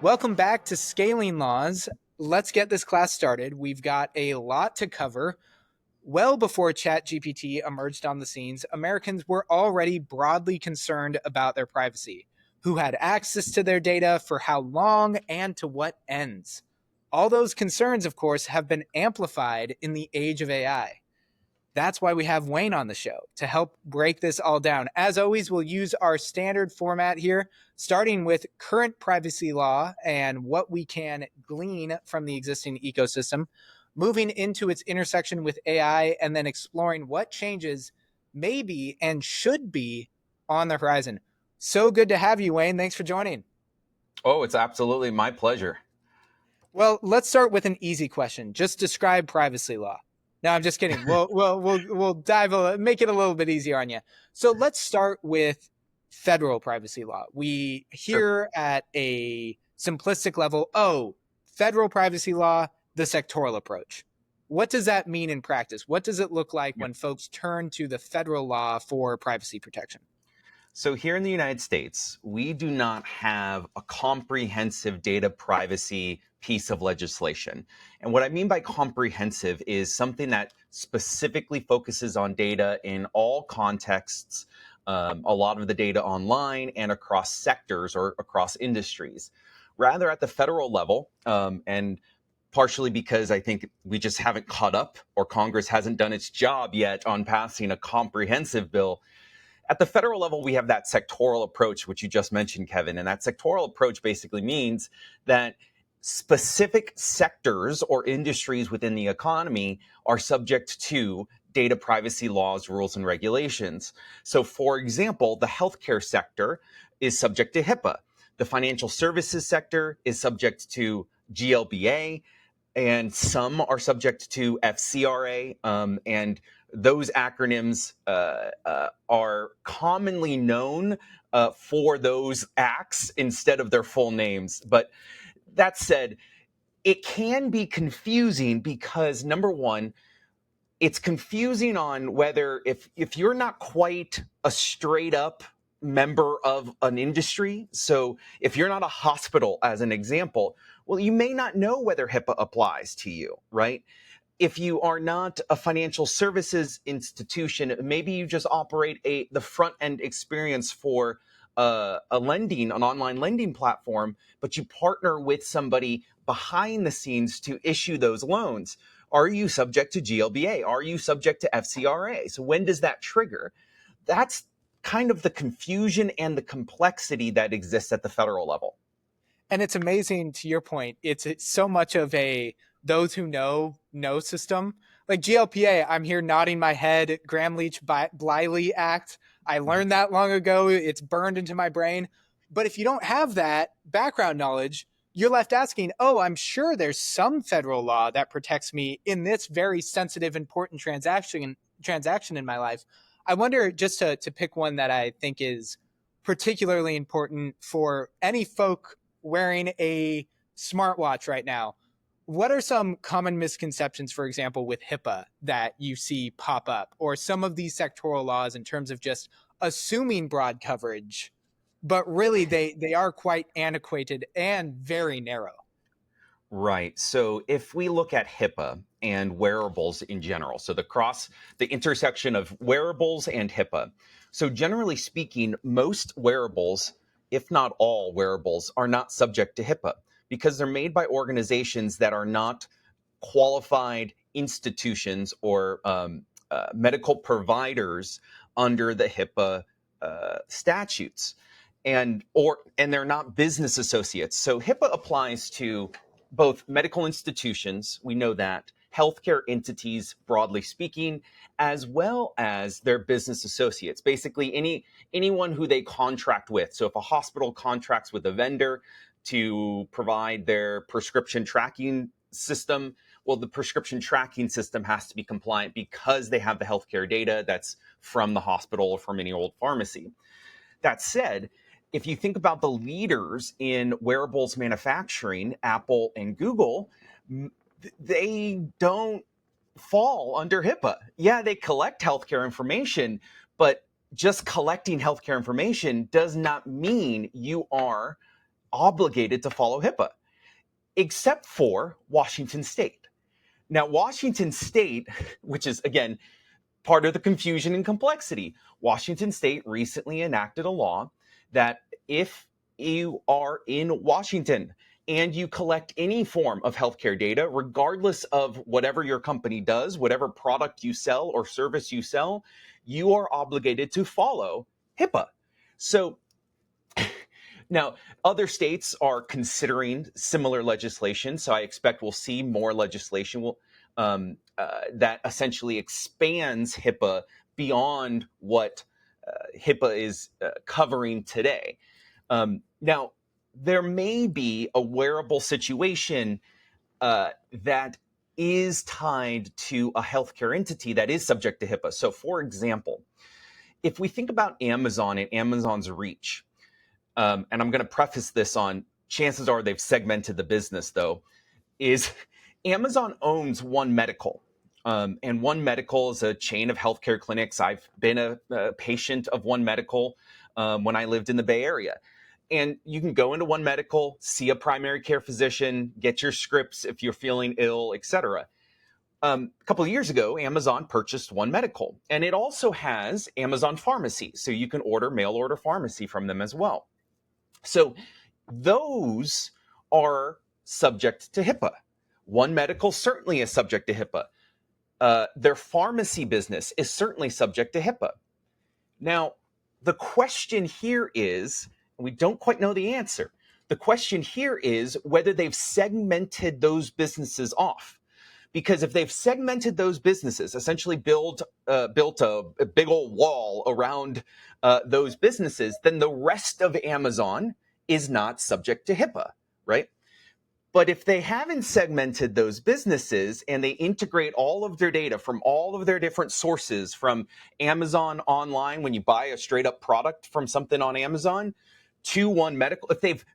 Welcome back to Scaling Laws. Let's get this class started. We've got a lot to cover. Well before ChatGPT emerged on the scenes, Americans were already broadly concerned about their privacy. Who had access to their data, for how long, and to what ends? All those concerns, of course, have been amplified in the age of AI. That's why we have Wayne on the show to help break this all down. As always, we'll use our standard format here, starting with current privacy law and what we can glean from the existing ecosystem, moving into its intersection with AI, and then exploring what changes may be and should be on the horizon. So good to have you, Wayne. Thanks for joining. Oh, it's absolutely my pleasure. Well, let's start with an easy question. Just describe privacy law. No, I'm just kidding. We'll make it a little bit easier on you. So let's start with federal privacy law. We hear at a simplistic level, federal privacy law, the sectoral approach. What does that mean in practice? What does it look like when folks turn to the federal law for privacy protection? So here in the United States, we do not have a comprehensive data privacy piece of legislation. And what I mean by comprehensive is something that specifically focuses on data in all contexts, a lot of the data online and across sectors or across industries. Rather at the federal level, and partially because I think we just haven't caught up or Congress hasn't done its job yet on passing a comprehensive bill. At the federal level, we have that sectoral approach, which you just mentioned, Kevin. And that sectoral approach basically means that specific sectors or industries within the economy are subject to data privacy laws, rules, and regulations. So, for example, the healthcare sector is subject to HIPAA. The financial services sector is subject to GLBA, and some are subject to FCRA, and those acronyms are commonly known for those acts instead of their full names. But that said, it can be confusing because, number one, it's confusing on whether if you're not quite a straight up member of an industry. So if you're not a hospital, as an example, well, you may not know whether HIPAA applies to you, right? If you are not a financial services institution, maybe you just operate the front end experience for an online lending platform, but you partner with somebody behind the scenes to issue those loans. Are you subject to GLBA? Are you subject to FCRA? So when does that trigger? That's kind of the confusion and the complexity that exists at the federal level. And it's amazing, to your point, it's so much of a those who know system. Like GLPA, I'm here nodding my head, Graham Leach Bliley Act. I learned that long ago. It's burned into my brain. But if you don't have that background knowledge, you're left asking, I'm sure there's some federal law that protects me in this very sensitive, important transaction in my life. I wonder, just to pick one that I think is particularly important for any folk wearing a smartwatch right now, what are some common misconceptions, for example, with HIPAA that you see pop up, or some of these sectoral laws in terms of just assuming broad coverage, but really they are quite antiquated and very narrow? Right. So if we look at HIPAA and wearables in general, so the intersection of wearables and HIPAA. So generally speaking, most wearables, if not all wearables, are not subject to HIPAA because they're made by organizations that are not qualified institutions or medical providers under the HIPAA statutes, and they're not business associates. So HIPAA applies to both medical institutions, we know that, healthcare entities, broadly speaking, as well as their business associates, basically anyone who they contract with. So if a hospital contracts with a vendor to provide their prescription tracking system, well, the prescription tracking system has to be compliant because they have the healthcare data that's from the hospital or from any old pharmacy. That said, if you think about the leaders in wearables manufacturing, Apple and Google, they don't fall under HIPAA. Yeah, they collect healthcare information, but just collecting healthcare information does not mean you are obligated to follow HIPAA, except for Washington State. Now, Washington State, which is, again, part of the confusion and complexity, Washington State recently enacted a law that if you are in Washington and you collect any form of healthcare data, regardless of whatever your company does, whatever product you sell or service you sell, you are obligated to follow HIPAA. So now, other states are considering similar legislation, so I expect we'll see more legislation that essentially expands HIPAA beyond what HIPAA is covering today. Now, there may be a wearable situation that is tied to a healthcare entity that is subject to HIPAA. So, for example, if we think about Amazon and Amazon's reach, and I'm going to preface this on chances are they've segmented the business, though, is Amazon owns One Medical. And One Medical is a chain of healthcare clinics. I've been a patient of One Medical when I lived in the Bay Area. And you can go into One Medical, see a primary care physician, get your scripts if you're feeling ill, etc. A couple of years ago, Amazon purchased One Medical, and it also has Amazon Pharmacy, so you can order mail order pharmacy from them as well. So those are subject to HIPAA. One Medical certainly is subject to HIPAA. Their pharmacy business is certainly subject to HIPAA. Now, the question here is, and we don't quite know the answer, the question here is whether they've segmented those businesses off. Because if they've segmented those businesses, essentially built a big old wall around those businesses, then the rest of Amazon is not subject to HIPAA, right? But if they haven't segmented those businesses and they integrate all of their data from all of their different sources, from Amazon online, when you buy a straight up product from something on Amazon, to One Medical, if they've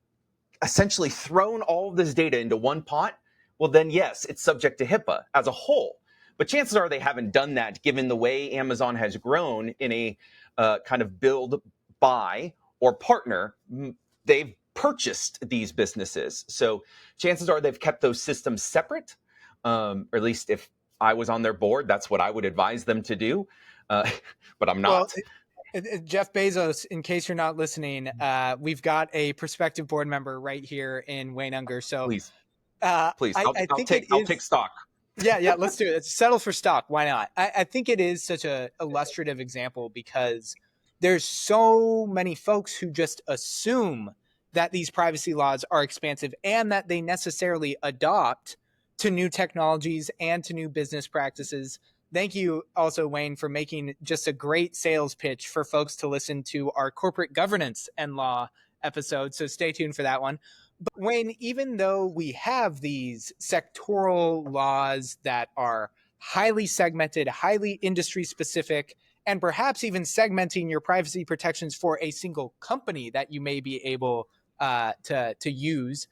essentially thrown all of this data into one pot, well, then yes, it's subject to HIPAA as a whole. But chances are they haven't done that, given the way Amazon has grown in a kind of build, buy, or partner. They've purchased these businesses. So chances are they've kept those systems separate, or at least if I was on their board, that's what I would advise them to do. But I'm Well, not. Jeff Bezos, in case you're not listening, we've got a prospective board member right here in Wayne Unger. So Please, please, I I'll think it take is. stock. Yeah, let's do it. Let's settle for stock. Why not? I think it is such a illustrative example because there's so many folks who just assume that these privacy laws are expansive and that they necessarily adopt to new technologies and to new business practices. Thank you also, Wayne, for making just a great sales pitch for folks to listen to our corporate governance and law episode. So stay tuned for that one. But Wayne, even though we have these sectoral laws that are highly segmented, highly industry specific, and perhaps even segmenting your privacy protections for a single company that you may be able to use,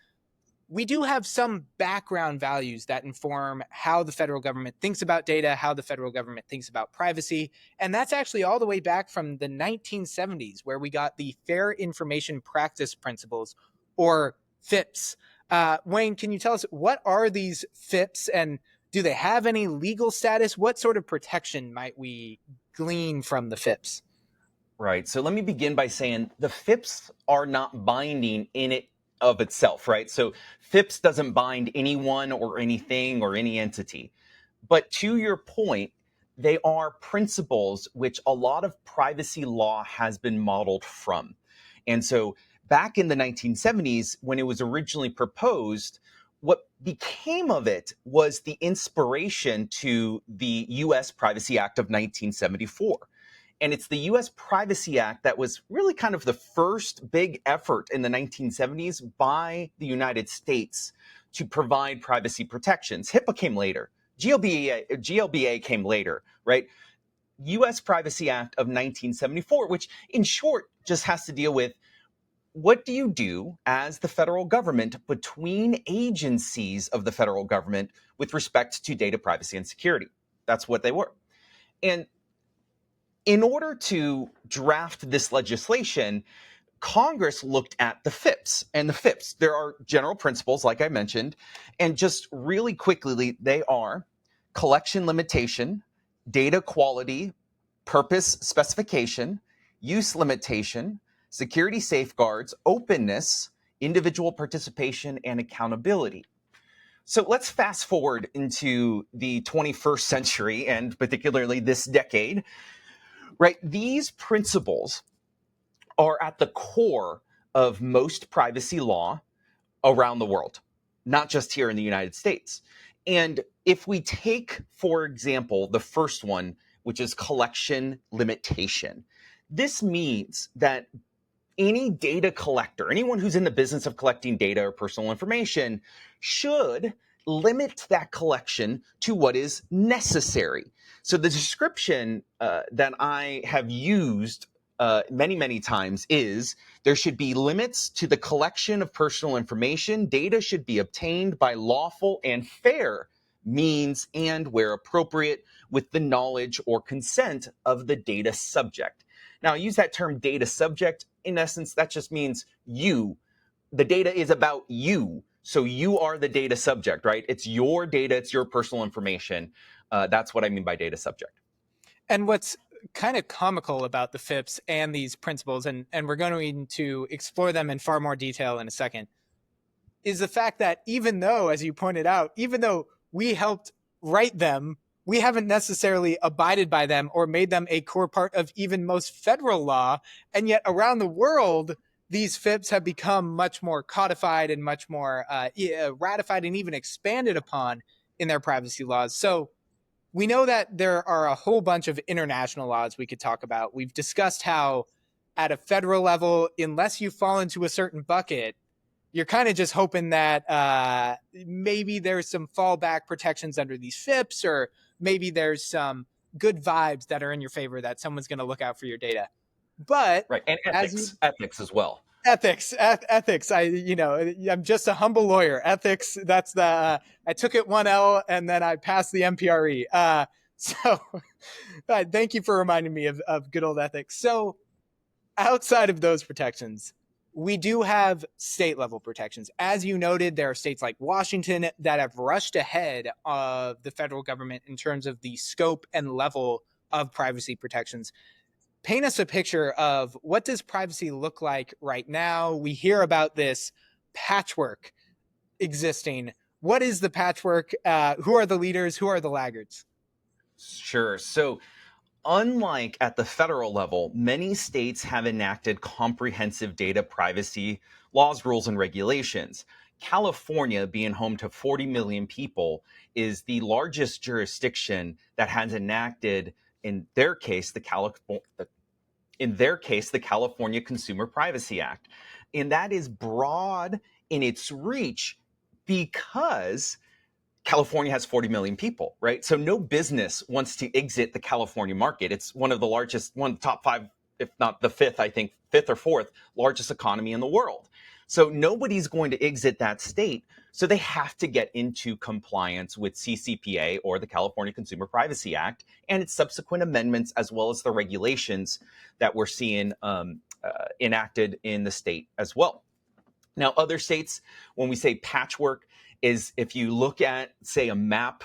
we do have some background values that inform how the federal government thinks about data, how the federal government thinks about privacy. And that's actually all the way back from the 1970s, where we got the Fair Information Practice Principles, or FIPS. Wayne, can you tell us what are these FIPS and do they have any legal status? What sort of protection might we glean from the FIPS? Right. So let me begin by saying the FIPS are not binding in it of itself, right? So FIPS doesn't bind anyone or anything or any entity. But to your point, they are principles which a lot of privacy law has been modeled from. And so back in the 1970s, when it was originally proposed, what became of it was the inspiration to the US Privacy Act of 1974. And it's the US Privacy Act that was really kind of the first big effort in the 1970s by the United States to provide privacy protections. HIPAA came later. GLBA came later, right? US Privacy Act of 1974, which in short just has to deal with what do you do as the federal government between agencies of the federal government with respect to data privacy and security. That's what they were. And in order to draft this legislation, Congress looked at the FIPS, and the FIPS, there are general principles, like I mentioned, and just really quickly, they are collection limitation, data quality, purpose specification, use limitation, security safeguards, openness, individual participation, and accountability. So let's fast forward into the 21st century, and particularly this decade, right? These principles are at the core of most privacy law around the world, not just here in the United States. And if we take, for example, the first one, which is collection limitation, this means that any data collector, anyone who's in the business of collecting data or personal information, should limit that collection to what is necessary. So the description that I have used many, many times is there should be limits to the collection of personal information. Data should be obtained by lawful and fair means and, where appropriate, with the knowledge or consent of the data subject. Now, I use that term data subject. In essence, that just means you. The data is about you. So you are the data subject, right? It's your data, it's your personal information. That's what I mean by data subject. And what's kind of comical about the FIPS and these principles, and we're going to explore them in far more detail in a second, is the fact that even though, as you pointed out, even though we helped write them, we haven't necessarily abided by them or made them a core part of even most federal law. And yet around the world, these FIPS have become much more codified and much more ratified and even expanded upon in their privacy laws. So we know that there are a whole bunch of international laws we could talk about. We've discussed how at a federal level, unless you fall into a certain bucket, you're kind of just hoping that maybe there's some fallback protections under these FIPS, or maybe there's some good vibes that are in your favor that someone's going to look out for your data. But right, and ethics as well. Ethics. I'm just a humble lawyer. Ethics. That's the. I took it 1L and then I passed the MPRE. So, thank you for reminding me of good old ethics. So, outside of those protections, we do have state level protections. As you noted, there are states like Washington that have rushed ahead of the federal government in terms of the scope and level of privacy protections. Paint us a picture of what does privacy look like right now. We hear about this patchwork existing. What is the patchwork? Who are the leaders? Who are the laggards? Sure. So unlike at the federal level, many states have enacted comprehensive data privacy laws, rules, and regulations. California, being home to 40 million people, is the largest jurisdiction that has enacted, in their case, the California Consumer Privacy Act. And that is broad in its reach because California has 40 million people, right? So no business wants to exit the California market. It's one of the largest, one of the top five, if not the fifth, I think, fifth or fourth largest economy in the world. So nobody's going to exit that state. So they have to get into compliance with CCPA, or the California Consumer Privacy Act, and its subsequent amendments, as well as the regulations that we're seeing enacted in the state as well. Now, other states, when we say patchwork, is if you look at, say, a map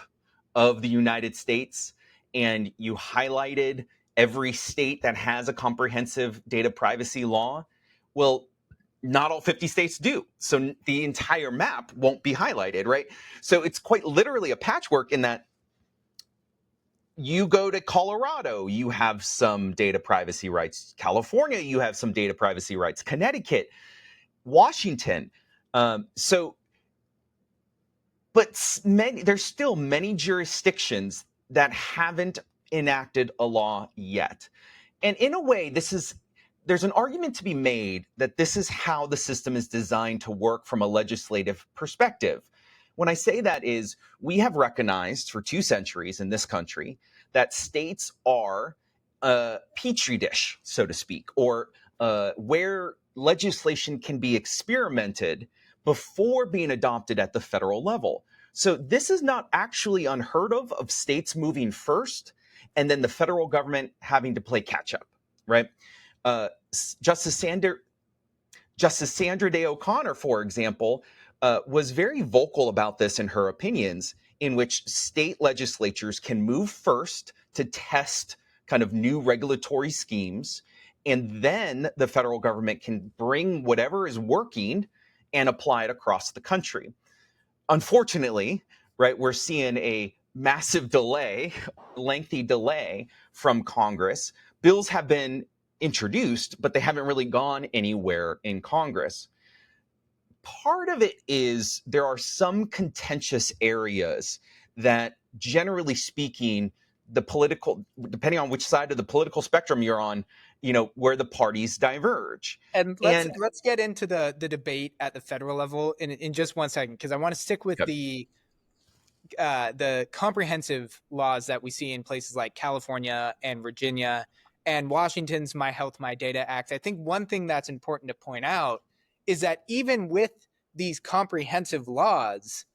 of the United States and you highlighted every state that has a comprehensive data privacy law, well, not all 50 states do. So the entire map won't be highlighted, right? So it's quite literally a patchwork in that you go to Colorado, you have some data privacy rights. California, you have some data privacy rights. Connecticut, Washington. But there's still many jurisdictions that haven't enacted a law yet. And in a way, there's an argument to be made that this is how the system is designed to work from a legislative perspective. When I say that is, we have recognized for 2 centuries in this country that states are a petri dish, so to speak, or where legislation can be experimented before being adopted at the federal level. So this is not actually unheard of states moving first and then the federal government having to play catch up, right? Justice Justice Sandra Day O'Connor, for example, was very vocal about this in her opinions, in which state legislatures can move first to test kind of new regulatory schemes, and then the federal government can bring whatever is working and apply it across the country. Unfortunately, right, we're seeing a massive delay, lengthy delay from Congress. Bills have been introduced, but they haven't really gone anywhere in Congress. Part of it is there are some contentious areas that, generally speaking, the political, depending on which side of the political spectrum you're on, where the parties diverge. And And let's get into the debate at the federal level in just 1 second, because I want to stick with the comprehensive laws that we see in places like California and Virginia and Washington's My Health, My Data Act. I think one thing that's important to point out is that even with these comprehensive laws,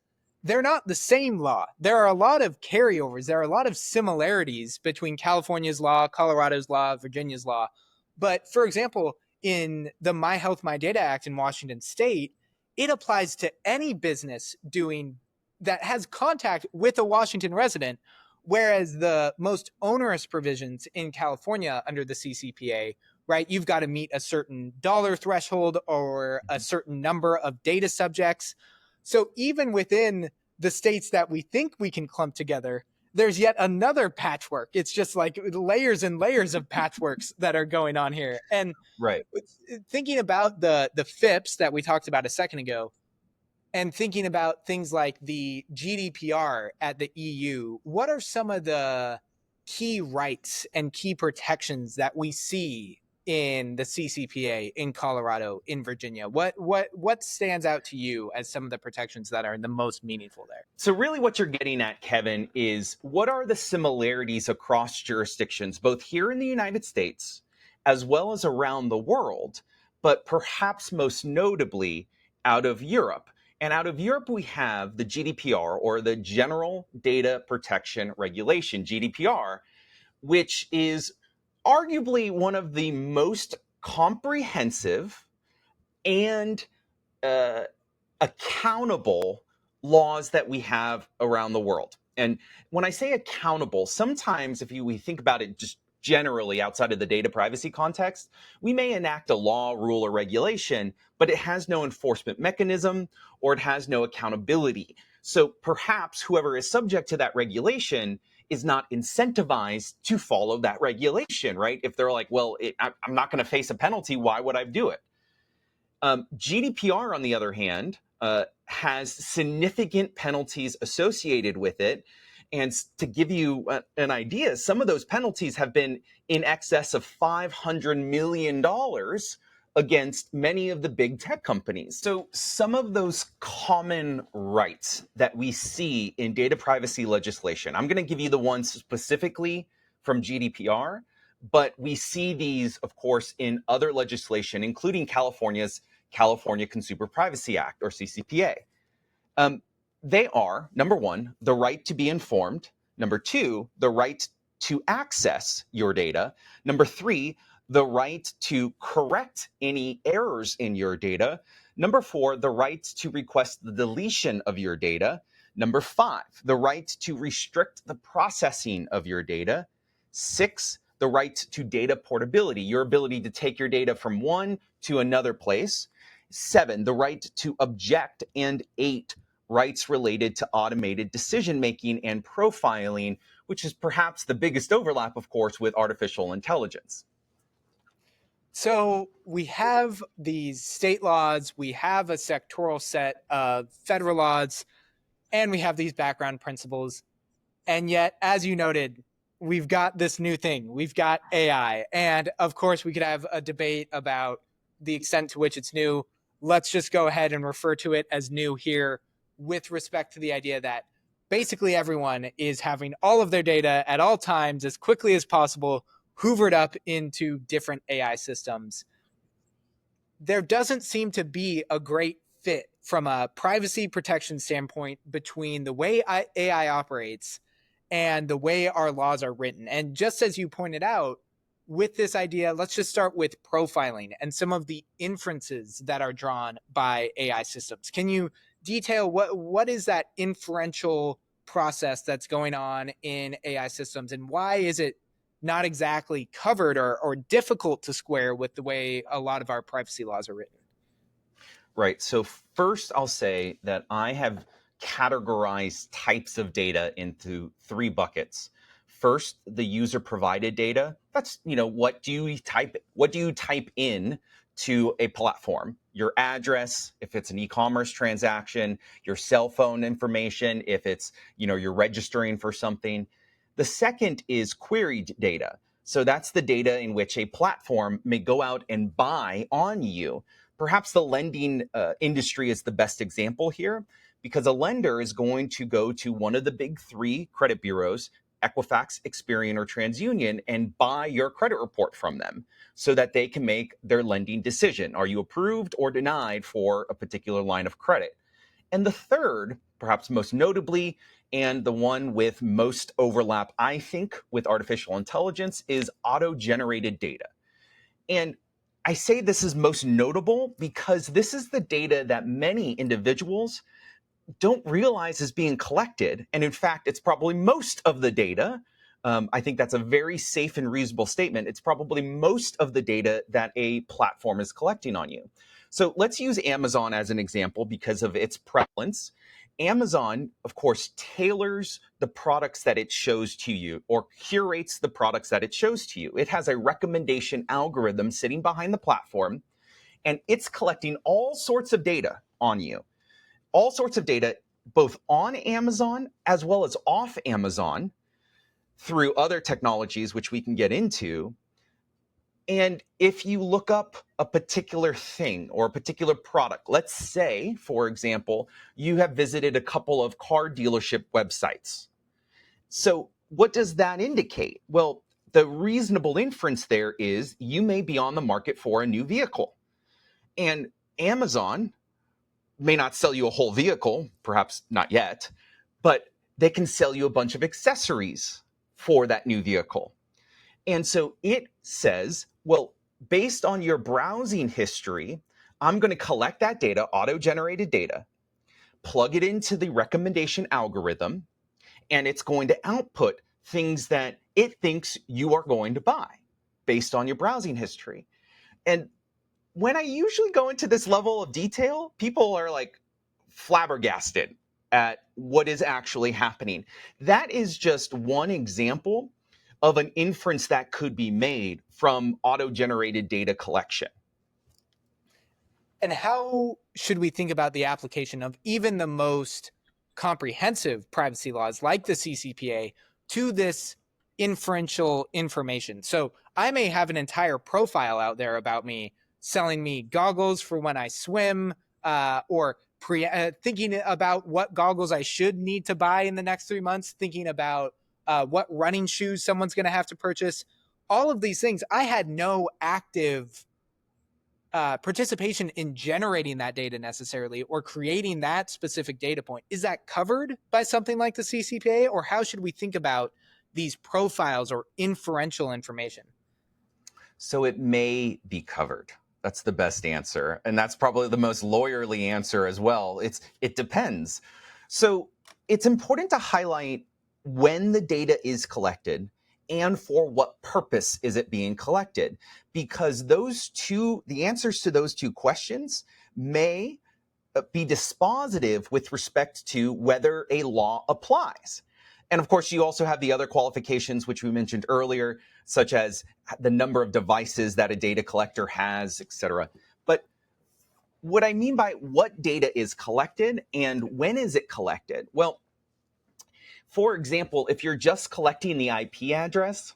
they're not the same law. There are a lot of carryovers. There are a lot of similarities between California's law, Colorado's law, Virginia's law. But for example, in the My Health, My Data Act in Washington state, it applies to any business doing that has contact with a Washington resident, whereas the most onerous provisions in California under the CCPA, right, you've got to meet a certain dollar threshold or a certain number of data subjects. So even within the states that we think we can clump together, there's yet another patchwork. It's just like layers and layers of patchworks that are going on here. And right. thinking about the FIPS that we talked about a second ago, and thinking about things like the GDPR at the EU, what are some of the key rights and key protections that we see in the CCPA in Colorado, in Virginia? What stands out to you as some of the protections that are the most meaningful there? So really what you're getting at, Kevin, is what are the similarities across jurisdictions, both here in the United States as well as around the world, but perhaps most notably out of Europe. And out of Europe, we have the GDPR, or the General Data Protection Regulation, GDPR, which is arguably one of the most comprehensive and uh, accountable laws that we have around the world. And when I say accountable, sometimes if we think about it just generally outside of the data privacy context, we may enact a law, rule, or regulation, but it has no enforcement mechanism or it has no accountability. So perhaps whoever is subject to that regulation is not incentivized to follow that regulation, right? If they're like, well, I'm not going to face a penalty, why would I do it? GDPR, on the other hand, has significant penalties associated with it. And to give you an idea, some of those penalties have been in excess of $500 million against many of the big tech companies. So some of those common rights that we see in data privacy legislation, I'm going to give you the ones specifically from GDPR, but we see these, of course, in other legislation, including California's California Consumer Privacy Act, or CCPA. They are, number one, the right to be informed. Number two, the right to access your data. Number three, the right to correct any errors in your data. Number four, the right to request the deletion of your data. Number five, the right to restrict the processing of your data. Six, the right to data portability, your ability to take your data from one to another place. Seven, the right to object. And eight, rights related to automated decision making and profiling, which is perhaps the biggest overlap, of course, with artificial intelligence. So we have these state laws, we have a sectoral set of federal laws, and we have these background principles. And yet, as you noted, we've got this new thing. We've got AI. And of course, we could have a debate about the extent to which it's new. Let's just go ahead and refer to it as new here with respect to the idea that basically everyone is having all of their data at all times as quickly as possible hoovered up into different AI systems. There doesn't seem to be a great fit from a privacy protection standpoint between the way AI operates and the way our laws are written. And just as you pointed out, with this idea, let's just start with profiling and some of the inferences that are drawn by AI systems. Can you detail what is that inferential process that's going on in AI systems, and why is it not exactly covered or difficult to square with the way a lot of our privacy laws are written? Right. So first, I'll say that I have categorized types of data into three buckets. First, the user provided data. That's, what do you type in to a platform? Your address, if it's an e-commerce transaction, your cell phone information, if it's, you're registering for something. The second is queried data. So that's the data in which a platform may go out and buy on you. Perhaps the lending industry is the best example here, because a lender is going to go to one of the big three credit bureaus, Equifax, Experian, or TransUnion, and buy your credit report from them so that they can make their lending decision. Are you approved or denied for a particular line of credit? And the third, perhaps most notably, and the one with most overlap, I think, with artificial intelligence, is auto-generated data. And I say this is most notable because this is the data that many individuals don't realize is being collected. And in fact, it's probably most of the data. I think that's a very safe and reasonable statement. It's probably most of the data that a platform is collecting on you. So let's use Amazon as an example because of its prevalence. Amazon, of course, tailors the products that it shows to you or curates the products that it shows to you. It has a recommendation algorithm sitting behind the platform, and it's collecting all sorts of data on you, all sorts of data, both on Amazon as well as off Amazon through other technologies, which we can get into. And if you look up a particular thing or a particular product, let's say, for example, you have visited a couple of car dealership websites. So what does that indicate? Well, the reasonable inference there is you may be on the market for a new vehicle. And Amazon may not sell you a whole vehicle, perhaps not yet, but they can sell you a bunch of accessories for that new vehicle. And so it says, well, based on your browsing history, I'm going to collect that data, auto-generated data, plug it into the recommendation algorithm, and it's going to output things that it thinks you are going to buy based on your browsing history. And when I usually go into this level of detail, people are like flabbergasted at what is actually happening. That is just one example of an inference that could be made from auto-generated data collection. And how should we think about the application of even the most comprehensive privacy laws like the CCPA to this inferential information? So I may have an entire profile out there about me, selling me goggles for when I swim, or thinking about what goggles I should need to buy in the next 3 months, thinking about what running shoes someone's going to have to purchase. All of these things, I had no active participation in generating that data necessarily or creating that specific data point. Is that covered by something like the CCPA, or how should we think about these profiles or inferential information? So it may be covered. That's the best answer. And that's probably the most lawyerly answer as well. It depends. So it's important to highlight when the data is collected and for what purpose is it being collected, because the answers to those two questions may be dispositive with respect to whether a law applies. And of course, you also have the other qualifications, which we mentioned earlier, such as the number of devices that a data collector has, et cetera. But what I mean by what data is collected and when is it collected? Well, for example, if you're just collecting the IP address,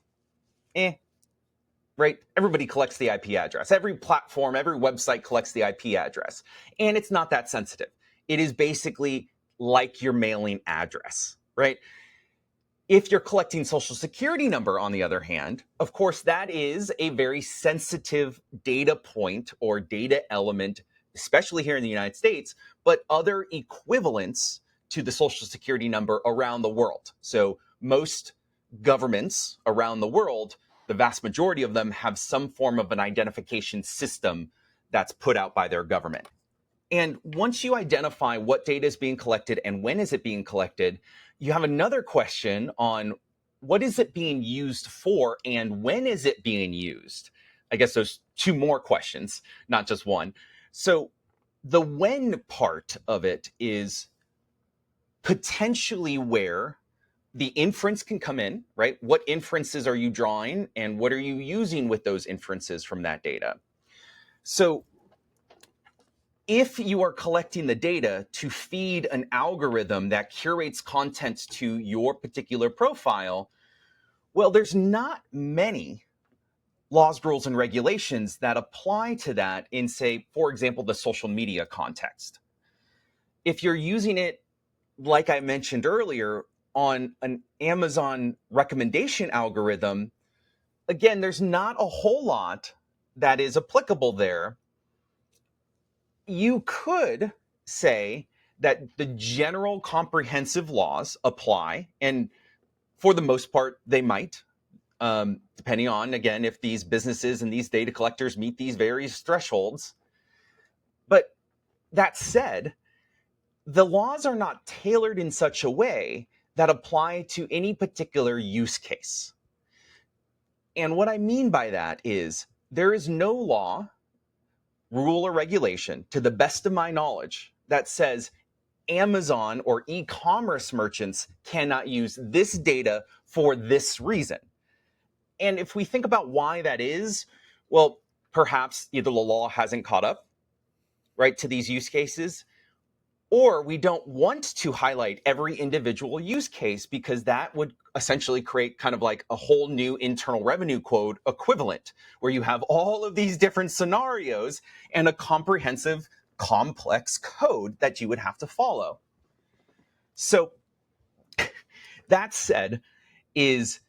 right? Everybody collects the IP address. Every platform, every website collects the IP address. And it's not that sensitive. It is basically like your mailing address, right? If you're collecting social security number, on the other hand, of course, that is a very sensitive data point or data element, especially here in the United States, but other equivalents to the social security number around the world. So most governments around the world, the vast majority of them have some form of an identification system that's put out by their government. And once you identify what data is being collected and when is it being collected, you have another question on what is it being used for and when is it being used? I guess there's two more questions, not just one. So the when part of it is potentially where the inference can come in, right? What inferences are you drawing and what are you using with those inferences from that data? So if you are collecting the data to feed an algorithm that curates content to your particular profile, well, there's not many laws, rules, and regulations that apply to that in, say, for example, the social media context. If you're using it, like I mentioned earlier, on an Amazon recommendation algorithm, again, there's not a whole lot that is applicable there. You could say that the general comprehensive laws apply, and for the most part, they might, depending on, again, if these businesses and these data collectors meet these various thresholds. But that said, the laws are not tailored in such a way that apply to any particular use case. And what I mean by that is there is no law, rule, or regulation, to the best of my knowledge, that says Amazon or e-commerce merchants cannot use this data for this reason. And if we think about why that is, well, perhaps either the law hasn't caught up, right, to these use cases, or we don't want to highlight every individual use case because that would essentially create kind of like a whole new internal revenue code equivalent where you have all of these different scenarios and a comprehensive, complex code that you would have to follow. So that said, is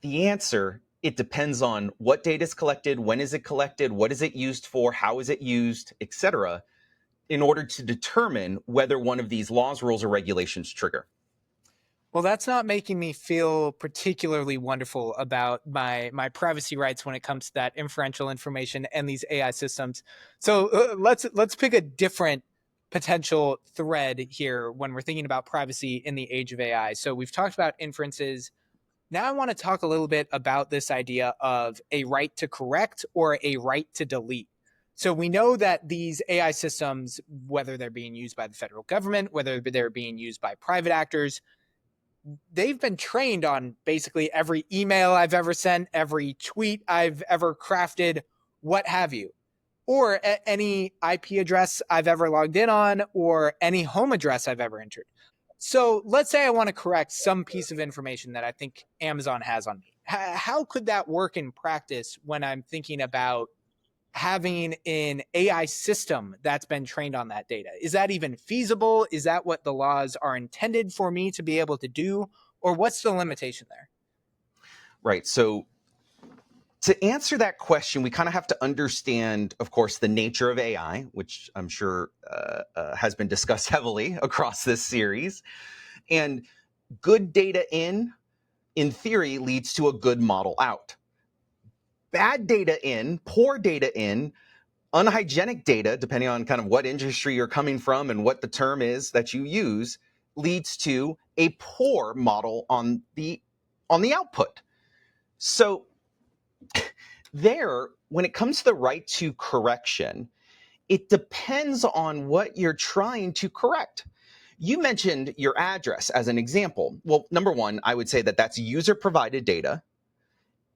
the answer, it depends on what data is collected, when is it collected, what is it used for, how is it used, etc., in order to determine whether one of these laws, rules, or regulations trigger. Well, that's not making me feel particularly wonderful about my privacy rights when it comes to that inferential information and these AI systems. So let's pick a different potential thread here when we're thinking about privacy in the age of AI. So we've talked about inferences. Now I want to talk a little bit about this idea of a right to correct or a right to delete. So we know that these AI systems, whether they're being used by the federal government, whether they're being used by private actors, they've been trained on basically every email I've ever sent, every tweet I've ever crafted, what have you, or any IP address I've ever logged in on, or any home address I've ever entered. So let's say I want to correct some piece of information that I think Amazon has on me. How could that work in practice when I'm thinking about having an AI system that's been trained on that data? Is that even feasible? Is that what the laws are intended for me to be able to do? Or what's the limitation there? Right. So to answer that question, we kind of have to understand, of course, the nature of AI, which I'm sure has been discussed heavily across this series. And good data in theory, leads to a good model out. Bad data in, poor data in, unhygienic data, depending on kind of what industry you're coming from and what the term is that you use, leads to a poor model on the output. So there, when it comes to the right to correction, it depends on what you're trying to correct. You mentioned your address as an example. Well, number one, I would say that that's user provided data,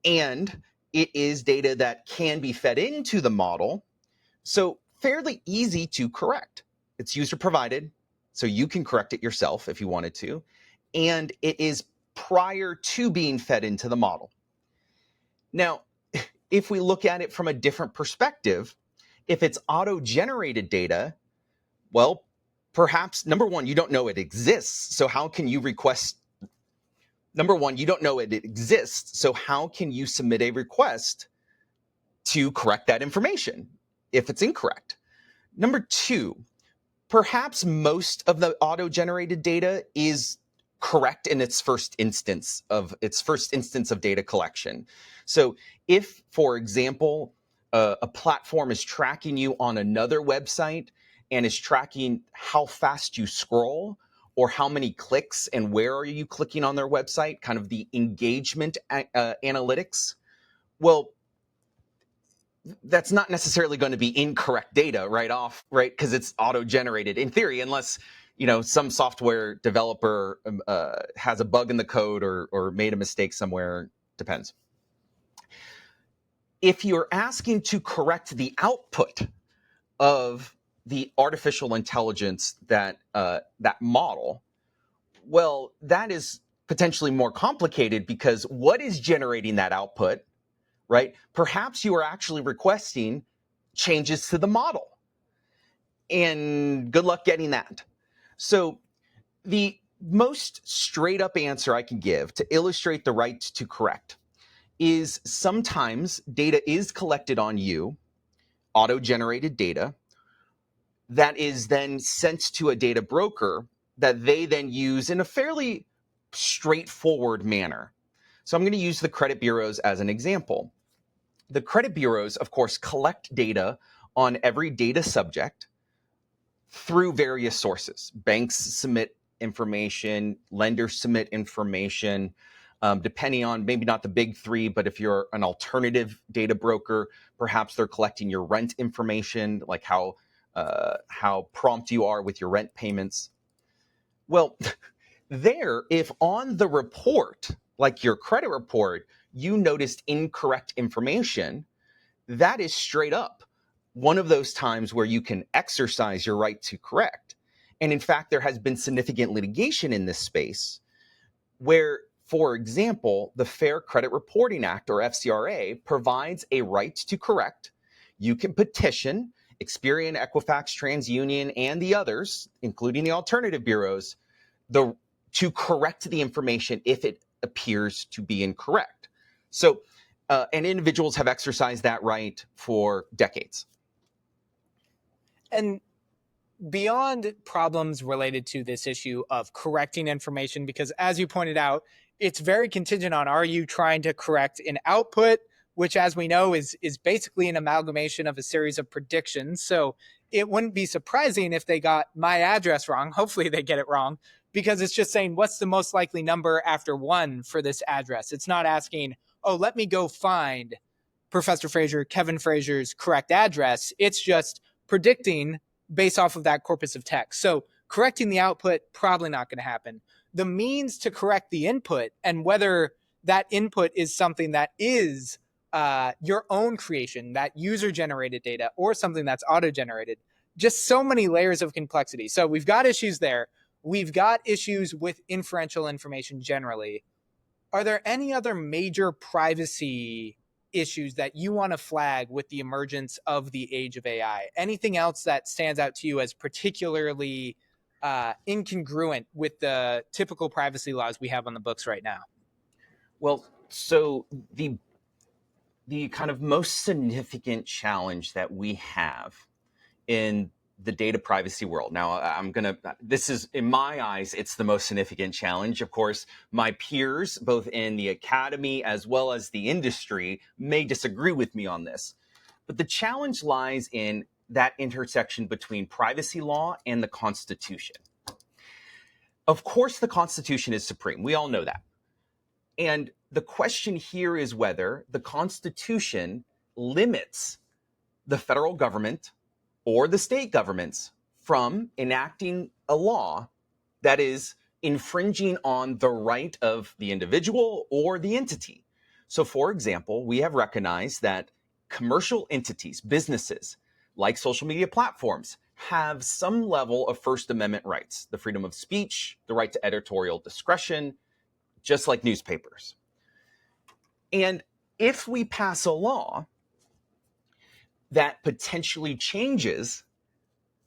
and it is data that can be fed into the model. So fairly easy to correct. It's user provided, so you can correct it yourself if you wanted to. And it is prior to being fed into the model. Now, if we look at it from a different perspective, if it's auto-generated data, well, perhaps, number one, you don't know it exists. So how can you request? Number one, you don't know it exists. So how can you submit a request to correct that information if it's incorrect? Number two, perhaps most of the auto-generated data is correct in its first instance of data collection. So if, for example, a platform is tracking you on another website and is tracking how fast you scroll or how many clicks and where are you clicking on their website, kind of the engagement analytics, well, that's not necessarily going to be incorrect data right off, right? Because it's auto-generated in theory, unless some software developer has a bug in the code or made a mistake somewhere. Depends. If you're asking to correct the output of the artificial intelligence that model, well, that is potentially more complicated because what is generating that output, right? Perhaps you are actually requesting changes to the model, and good luck getting that. So the most straight up answer I can give to illustrate the right to correct is sometimes data is collected on you, auto-generated data, that is then sent to a data broker that they then use in a fairly straightforward manner. So I'm going to use the credit bureaus as an example. The credit bureaus, of course, collect data on every data subject through various sources. Banks submit information, lenders submit information, depending on maybe not the big three, but if you're an alternative data broker, perhaps they're collecting your rent information, like how prompt you are with your rent payments. Well, if on the report, like your credit report, you noticed incorrect information, that is straight up one of those times where you can exercise your right to correct. And in fact, there has been significant litigation in this space where, for example, the Fair Credit Reporting Act, or FCRA, provides a right to correct. You can petition Experian, Equifax, TransUnion, and the others, including the alternative bureaus, to correct the information if it appears to be incorrect. So, and individuals have exercised that right for decades. And beyond problems related to this issue of correcting information, because as you pointed out, it's very contingent on, are you trying to correct an output, which, as we know, is basically an amalgamation of a series of predictions. So it wouldn't be surprising if they got my address wrong. Hopefully they get it wrong, because it's just saying what's the most likely number after 1 for this address. It's not asking, oh, let me go find Professor Fraser, Kevin Fraser's correct address. It's just predicting based off of that corpus of text. So correcting the output, probably not going to happen. The means to correct the input, and whether that input is something that is your own creation, that user-generated data, or something that's auto-generated, just so many layers of complexity. So we've got issues there. We've got issues with inferential information generally. Are there any other major privacy issues that you want to flag with the emergence of the age of AI? Anything else that stands out to you as particularly incongruent with the typical privacy laws we have on the books right now? Well, so the kind of most significant challenge that we have in the data privacy world. Now, this is, in my eyes, it's the most significant challenge. Of course, my peers, both in the academy as well as the industry, may disagree with me on this. But the challenge lies in that intersection between privacy law and the Constitution. Of course, the Constitution is supreme. We all know that. And the question here is whether the Constitution limits the federal government or the state governments from enacting a law that is infringing on the right of the individual or the entity. So, for example, we have recognized that commercial entities, businesses, like social media platforms, have some level of First Amendment rights, the freedom of speech, the right to editorial discretion, just like newspapers. And if we pass a law that potentially changes,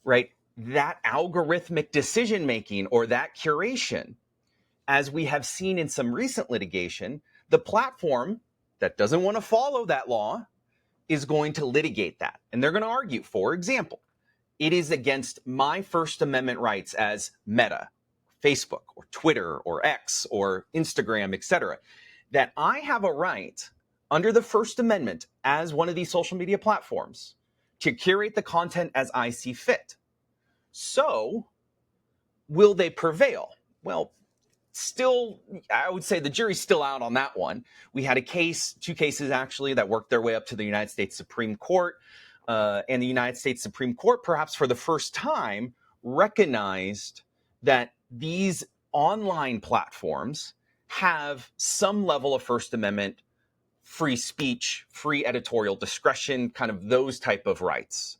right, that algorithmic decision making or that curation, as we have seen in some recent litigation, the platform that doesn't want to follow that law is going to litigate that. And they're going to argue, for example, it is against my First Amendment rights as Meta, Facebook, or Twitter, or X, or Instagram, etc., that I have a right under the First Amendment as one of these social media platforms to curate the content as I see fit. So, will they prevail? Well, still, I would say the jury's still out on that one. We had two cases actually, that worked their way up to the United States Supreme Court. And the United States Supreme Court, perhaps for the first time, recognized that these online platforms have some level of First Amendment free speech, free editorial discretion, kind of those type of rights.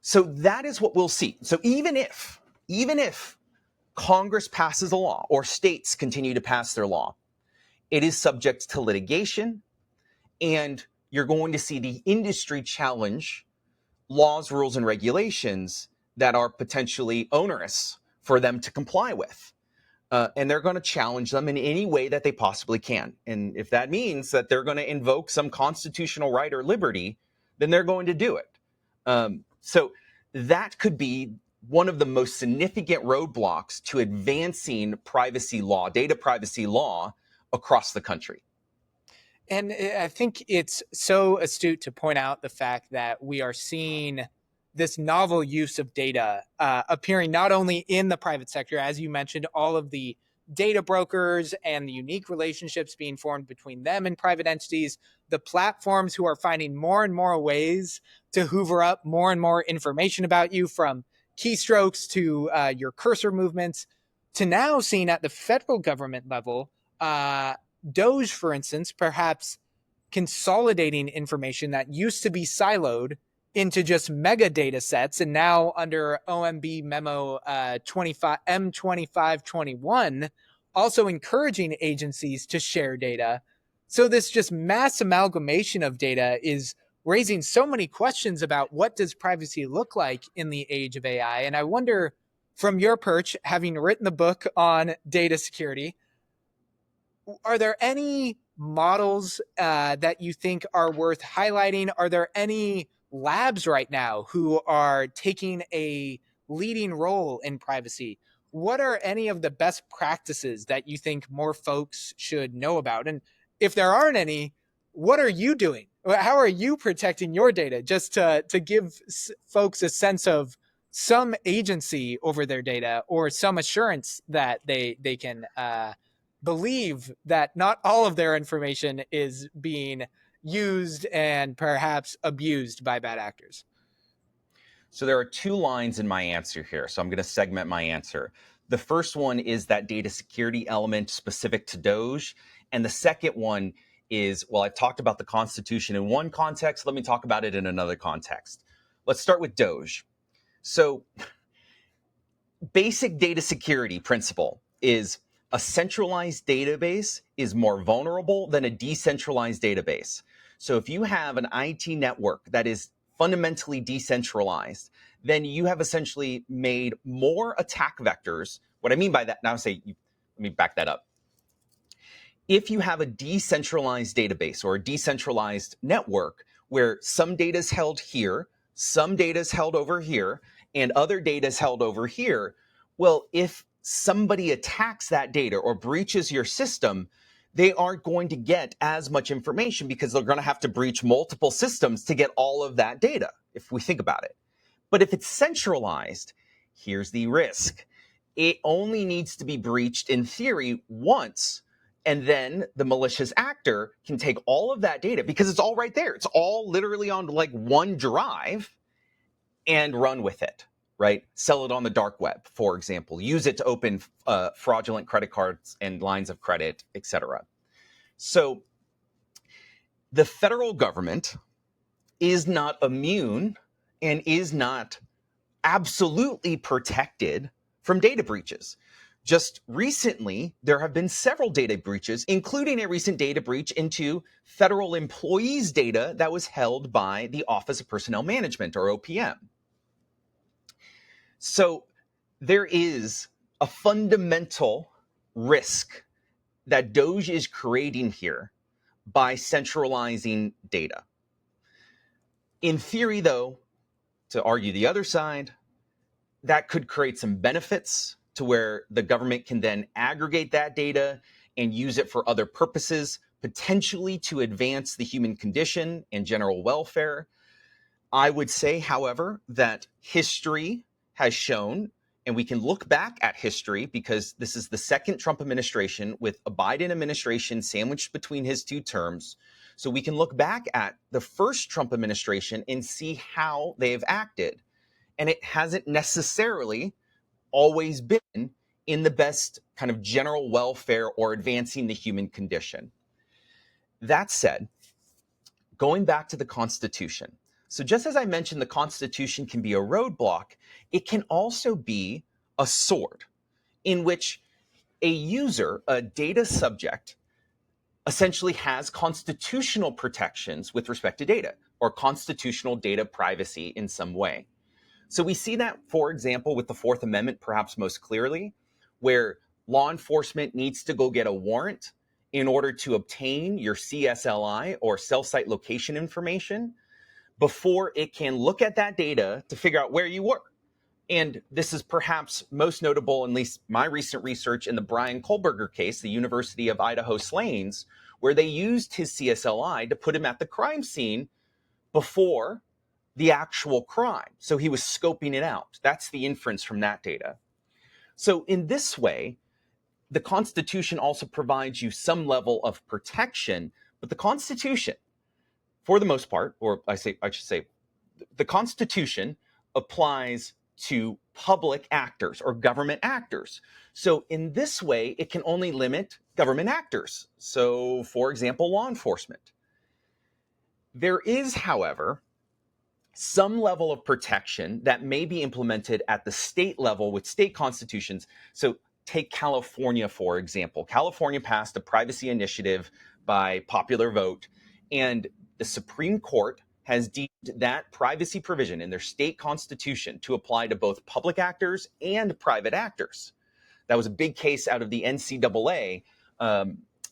So that is what we'll see. So even if Congress passes a law or states continue to pass their law, it is subject to litigation, and you're going to see the industry challenge laws, rules, and regulations that are potentially onerous for them to comply with. And they're going to challenge them in any way that they possibly can. And if that means that they're going to invoke some constitutional right or liberty, then they're going to do it. So that could be one of the most significant roadblocks to advancing privacy law, data privacy law across the country. And I think it's so astute to point out the fact that we are seeing this novel use of data appearing not only in the private sector, as you mentioned, all of the data brokers and the unique relationships being formed between them and private entities, the platforms who are finding more and more ways to hoover up more and more information about you, from keystrokes to your cursor movements, to now seeing at the federal government level, Doge, for instance, perhaps consolidating information that used to be siloed into just mega data sets, and now under OMB memo 25 M2521, also encouraging agencies to share data. So this just mass amalgamation of data is raising so many questions about what does privacy look like in the age of AI. And I wonder, from your perch, having written the book on data security, are there any models that you think are worth highlighting? Are there any labs right now who are taking a leading role in privacy? What are any of the best practices that you think more folks should know about? And if there aren't any, what are you doing? How are you protecting your data, just to give folks a sense of some agency over their data, or some assurance that they can believe that not all of their information is being used and perhaps abused by bad actors? So there are two lines in my answer here. So I'm going to segment my answer. The first one is that data security element specific to Doge. And the second one is, well, I've talked about the Constitution in one context. Let me talk about it in another context. Let's start with Doge. So basic data security principle is a centralized database is more vulnerable than a decentralized database. So if you have an IT network that is fundamentally decentralized, then you have essentially made more attack vectors. What I mean by that, now let me back that up. If you have a decentralized database or a decentralized network where some data is held here, some data is held over here, and other data is held over here, well, if somebody attacks that data or breaches your system, they aren't going to get as much information because they're going to have to breach multiple systems to get all of that data, if we think about it. But if it's centralized, here's the risk. It only needs to be breached in theory once, and then the malicious actor can take all of that data because it's all right there. It's all literally on like one drive, and run with it, right? Sell it on the dark web, for example. Use it to open fraudulent credit cards and lines of credit, etc. So the federal government is not immune and is not absolutely protected from data breaches. Just recently, there have been several data breaches, including a recent data breach into federal employees' data that was held by the Office of Personnel Management, or OPM. So there is a fundamental risk that Doge is creating here by centralizing data. In theory, though, to argue the other side, that could create some benefits to where the government can then aggregate that data and use it for other purposes, potentially to advance the human condition and general welfare. I would say, however, that history has shown, and we can look back at history because this is the second Trump administration with a Biden administration sandwiched between his two terms. So we can look back at the first Trump administration and see how they've acted. And it hasn't necessarily always been in the best kind of general welfare or advancing the human condition. That said, going back to the Constitution. So just as I mentioned, the Constitution can be a roadblock, it can also be a sword in which a user, a data subject, essentially has constitutional protections with respect to data or constitutional data privacy in some way. So we see that, for example, with the Fourth Amendment, perhaps most clearly, where law enforcement needs to go get a warrant in order to obtain your CSLI or cell site location information before it can look at that data to figure out where you were. And this is perhaps most notable, at least my recent research, in the Brian Kohlberger case, the University of Idaho Slayings, where they used his CSLI to put him at the crime scene before the actual crime. So he was scoping it out. That's the inference from that data. So in this way, the Constitution also provides you some level of protection, but the Constitution, for the most part, or I should say, the Constitution applies to public actors or government actors. So in this way, it can only limit government actors. So, for example, law enforcement. There is, however, some level of protection that may be implemented at the state level with state constitutions. So take California, for example. California passed a privacy initiative by popular vote, and the Supreme Court has deemed that privacy provision in their state constitution to apply to both public actors and private actors. That was a big case out of the NCAA,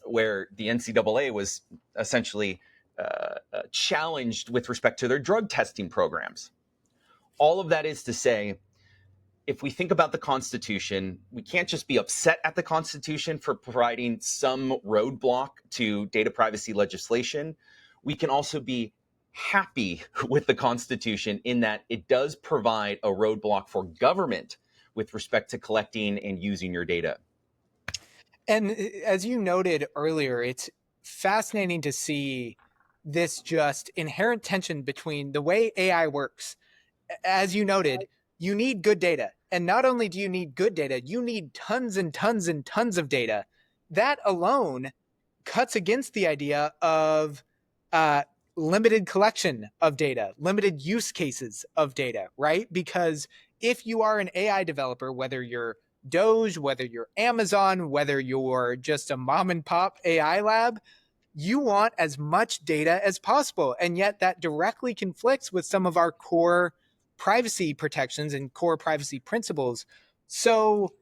where the NCAA was essentially challenged with respect to their drug testing programs. All of that is to say, if we think about the Constitution, we can't just be upset at the Constitution for providing some roadblock to data privacy legislation. We can also be happy with the Constitution in that it does provide a roadblock for government with respect to collecting and using your data. And as you noted earlier, it's fascinating to see this just inherent tension between the way AI works. As you noted, you need good data. And not only do you need good data, you need tons and tons and tons of data. That alone cuts against the idea of limited collection of data, limited use cases of data, right? Because if you are an AI developer, whether you're Doge, whether you're Amazon, whether you're just a mom and pop AI lab, you want as much data as possible. And yet that directly conflicts with some of our core privacy protections and core privacy principles. So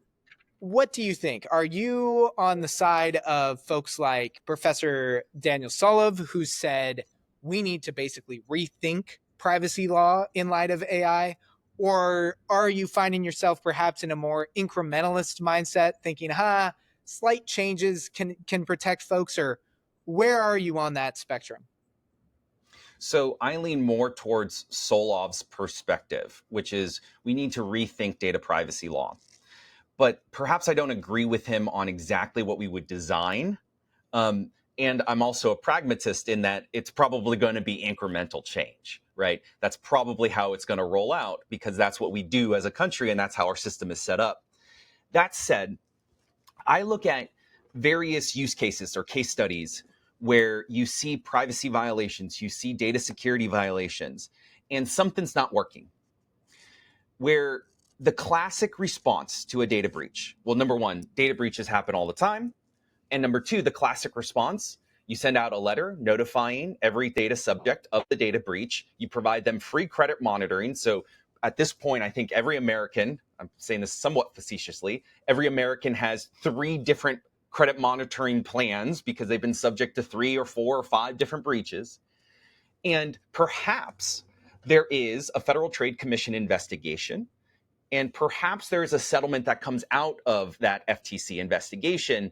what do you think? Are you on the side of folks like Professor Daniel Sulliv, who said we need to basically rethink privacy law in light of AI? Or are you finding yourself perhaps in a more incrementalist mindset, thinking, slight changes can protect folks? Or where are you on that spectrum? So I lean more towards Solov's perspective, which is we need to rethink data privacy law. But perhaps I don't agree with him on exactly what we would design. And I'm also a pragmatist in that it's probably going to be incremental change, right? That's probably how it's going to roll out because that's what we do as a country and that's how our system is set up. That said, I look at various use cases or case studies where you see privacy violations, you see data security violations, and something's not working. Where the classic response to a data breach, well, number one, data breaches happen all the time. And number two, the classic response, you send out a letter notifying every data subject of the data breach. You provide them free credit monitoring. So at this point, I think every American, I'm saying this somewhat facetiously, every American has 3 different credit monitoring plans because they've been subject to 3 or 4 or 5 different breaches. And perhaps there is a Federal Trade Commission investigation, and perhaps there is a settlement that comes out of that FTC investigation.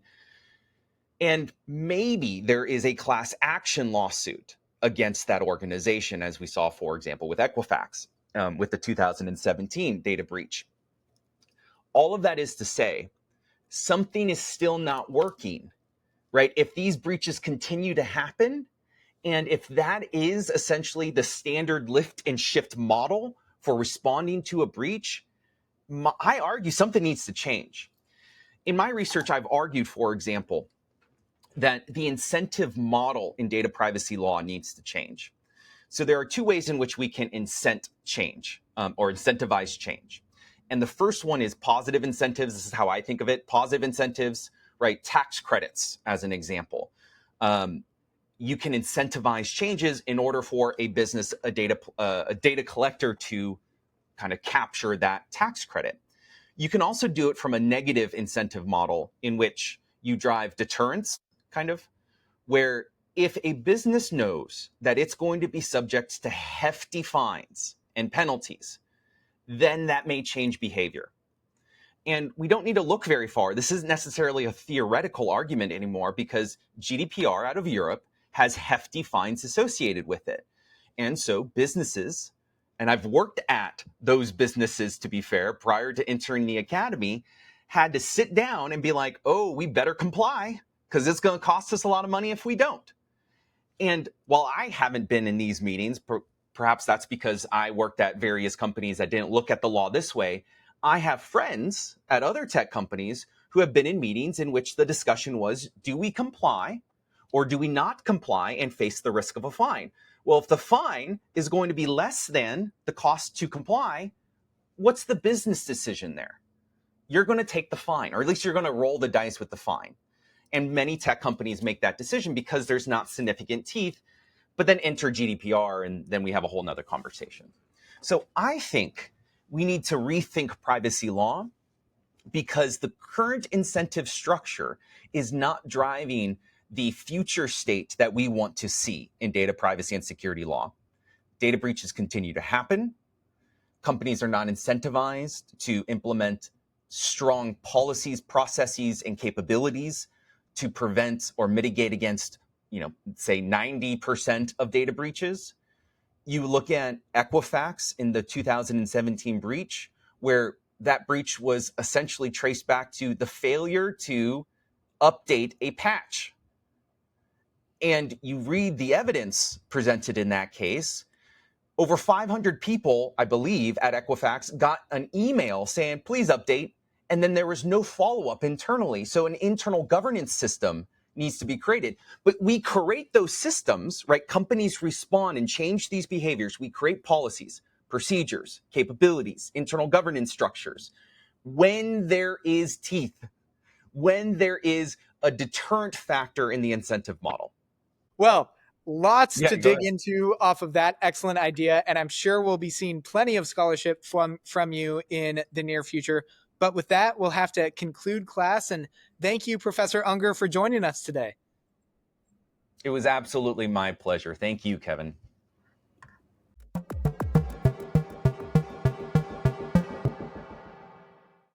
And maybe there is a class action lawsuit against that organization, as we saw, for example, with Equifax, with the 2017 data breach. All of that is to say, something is still not working, right? If these breaches continue to happen, and if that is essentially the standard lift and shift model for responding to a breach, I argue something needs to change. In my research, I've argued, for example, that the incentive model in data privacy law needs to change. So there are two ways in which we can incent change or incentivize change. And the first one is positive incentives. This is how I think of it. Positive incentives, right? Tax credits, as an example. You can incentivize changes in order for a business, a data collector to kind of capture that tax credit. You can also do it from a negative incentive model in which you drive deterrence, kind of, where if a business knows that it's going to be subject to hefty fines and penalties, then that may change behavior. And we don't need to look very far. This isn't necessarily a theoretical argument anymore because GDPR out of Europe has hefty fines associated with it. And so businesses, and I've worked at those businesses, to be fair, prior to entering the academy, had to sit down and be like, oh, we better comply because it's going to cost us a lot of money if we don't. And while I haven't been in these meetings, perhaps that's because I worked at various companies that didn't look at the law this way. I have friends at other tech companies who have been in meetings in which the discussion was, do we comply or do we not comply and face the risk of a fine? Well, if the fine is going to be less than the cost to comply, what's the business decision there? You're going to take the fine, or at least you're going to roll the dice with the fine. And many tech companies make that decision because there's not significant teeth, but then enter GDPR and then we have a whole nother conversation. So I think we need to rethink privacy law because the current incentive structure is not driving the future state that we want to see in data privacy and security law. Data breaches continue to happen. Companies are not incentivized to implement strong policies, processes, and capabilities to prevent or mitigate against, say 90% of data breaches. You look at Equifax in the 2017 breach, where that breach was essentially traced back to the failure to update a patch. And you read the evidence presented in that case, over 500 people, I believe, at Equifax got an email saying, please update. And then there was no follow-up internally. So an internal governance system needs to be created. But we create those systems, right? Companies respond and change these behaviors. We create policies, procedures, capabilities, internal governance structures. When there is teeth, when there is a deterrent factor in the incentive model. Well, lots Yeah, to go dig ahead. into off of that excellent idea, and I'm sure we'll be seeing plenty of scholarship from you in the near future. But with that, we'll have to conclude class, and thank you, Professor Unger, for joining us today. It was absolutely my pleasure. Thank you, Kevin.